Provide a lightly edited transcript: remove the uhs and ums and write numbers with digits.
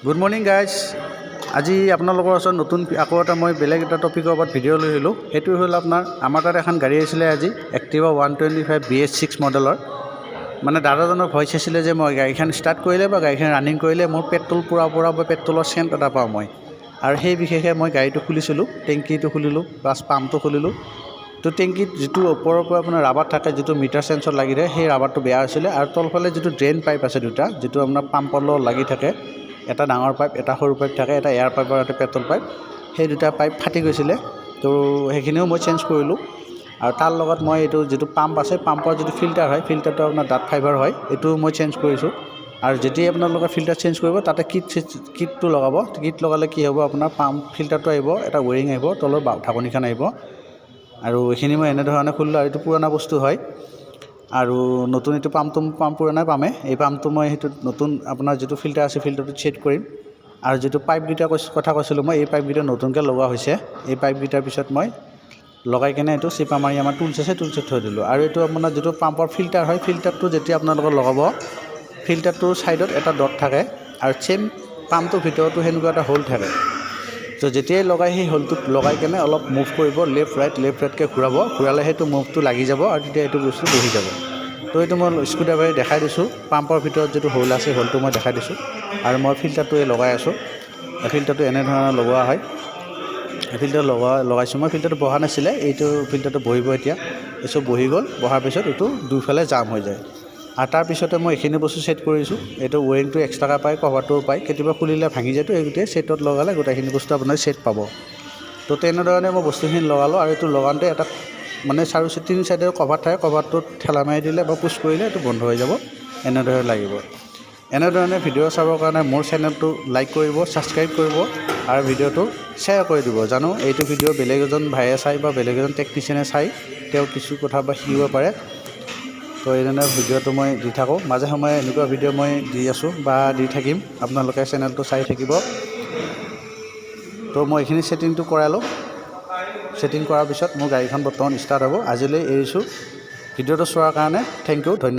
Good morning guys. আজি আপোনালোকৰ ওচৰত নতুন আকৌ এটা মই বেলেগ এটা টপিকৰ ওপৰত ভিডিঅ' লৈ আহিলোঁ। সেইটো হ'ল আমাৰ তাত এখন গাড়ী আছিলে আজি এক্টিভা 125 BS6 মডেলৰ। মানে দাদাজনৰ ভইচ আছিলে যে মই গাড়ীখন ষ্টাৰ্ট কৰিলে বা গাড়ীখন ৰানিং কৰিলে মোৰ পেট্ৰল পূৰা বা পেট্ৰলৰ চেণ্ট এটা পাওঁ মই। আৰু সেই বিশেষে মই গাড়ীটো খুলিছিলোঁ, টেংকিটো খুলিলোঁ প্লাছ পাম্পটো খুলিলোঁ। তো টেংকিত যিটো ওপৰৰ পৰা আপোনাৰ ৰাবাৰ থাকে, যিটো মিটাৰ চেঞ্চত লাগি থাকে, সেই ৰাবাৰটো বেয়া হৈছিলে। আৰু তলফালে যিটো ড্ৰেইন পাইপ আছে দুটা, যিটো আপোনাৰ পাম্পৰ লগত লাগি থাকে, এটা ডাঙৰ পাইপ এটা সৰু পাইপ থাকে, এটা এয়াৰ পাইপ আৰু এটা পেট্ৰল পাইপ, সেই দুটা পাইপ ফাটি গৈছিলে। তো সেইখিনিও মই চেঞ্জ কৰিলোঁ। আৰু তাৰ লগত মই এইটো যিটো পাম্প আছে, পাম্পৰ যিটো ফিল্টাৰ হয়, ফিল্টাৰটো আপোনাৰ ডাঠ ফাইবাৰ হয়, এইটোও মই চেঞ্জ কৰিছোঁ। আৰু যেতিয়াই আপোনালোকে ফিল্টাৰ চেঞ্জ কৰিব তাতে কিটটো লগাব। কিট লগালে কি হ'ব, আপোনাৰ পাম্প ফিল্টাৰটো আহিব, এটা ৱেৰিং আহিব, তলৰ ঢাকনিখন আহিব। আৰু এইখিনি মই এনেধৰণে খুলিলোঁ। আৰু এইটো পুৰণা বস্তু হয় আৰু নতুন এইটো পাম্প পুৰণা পামেই। এই পাম্পটো মই সেইটো নতুন আপোনাৰ যিটো ফিল্টাৰ আছে ফিল্টাৰটো চেট কৰিম। আৰু যিটো পাইপকেইটা কথা কৈছিলোঁ মই, এই পাইপকেইটা নতুনকৈ লগোৱা হৈছে। এই পাইপকেইটাৰ পিছত মই লগাই কেনে এইটো চিপা মাৰি আমাৰ টুলছ আছে, টুলছত থৈ দিলোঁ। আৰু এইটো আপোনাৰ যিটো পাম্পৰ ফিল্টাৰ হয়, ফিল্টাৰটো যেতিয়া আপোনালোকে লগাব, ফিল্টাৰটোৰ ছাইডত এটা ডট থাকে আৰু চেম পাম্পটোৰ ভিতৰতো সেনেকুৱা এটা হোল থাকে। তো যেতিয়াই লগাই সেই হোলটোত লগাই কেনে অলপ মুভ কৰিব, লেফ্ট ৰাইটকৈ ঘূৰালে সেইটো মুভটো লাগি যাব আৰু তেতিয়া এইটো বস্তু বহি যাব। তো এইটো মই স্ক্ৰুড্ৰাইভাৰে দেখাই দিছোঁ। পাম্পৰ ভিতৰত যিটো হোল আছে, হোলটো মই দেখাই দিছোঁ। আৰু মই ফিল্টাৰটো লগাই আছোঁ। ফিল্টাৰটো এনেধৰণৰ লগোৱা হয়। ফিল্টাৰ লগাইছোঁ মই। ফিল্টাৰটো বহা নাছিলে, এইটো ফিল্টাৰটো বহিব এতিয়া। এইটো বহি গ'ল, বহাৰ পিছত এইটো দুইফালে জাম হৈ যায়। আৰু তাৰপিছতে মই এইখিনি বস্তু ছেট কৰিছোঁ। এইটো ৱেৰিংটো এক্সট্ৰাকৈ পায়, কভাৰটোও পায়, কেতিয়াবা খুলিলে ভাঙি যায়তো। এই গোটেই ছেটত লগালে গোটেইখিনি বস্তু আপোনাৰ ছেট পাব। তো তেনেধৰণে মই বস্তুখিনি লগালোঁ। আৰু এইটো লগাওঁতে এটা মানে তিনি চাইডে কভাৰ থাকে, কভাৰটোত ঠেলা মাৰি দিলে বা পুছ কৰিলে এইটো বন্ধ হৈ যাব। এনেদৰে লাগিব। এনেধৰণে ভিডিঅ' চাবৰ কাৰণে মোৰ চেনেলটো লাইক কৰিব, ছাবস্ক্ৰাইব কৰিব আৰু ভিডিঅ'টো শ্বেয়াৰ কৰি দিব। জানো এইটো ভিডিঅ' বেলেগ এজন ভাইয়ে চাই বা বেলেগ এজন টেকনিচিয়ানে চাই তেওঁ কিছু কথা বা শিকিব পাৰে। তো এইধৰণে ভিডিঅ'টো মই দি থাকোঁ। মাজে সময়ে এনেকুৱা ভিডিঅ' মই দি আছোঁ বা দি থাকিম। আপোনালোকে চেনেলটো চাই থাকিব। তো মই এইখিনি ছেটিংটো কৰালোঁ। ছেটিং কৰাৰ পিছত মোৰ গাড়ীখন বৰ্তমান ষ্টাৰ্ট হ'ব। আজিলৈ এৰিছোঁ। ভিডিঅ'টো চোৱাৰ কাৰণে থেংক ইউ, ধন্যবাদ।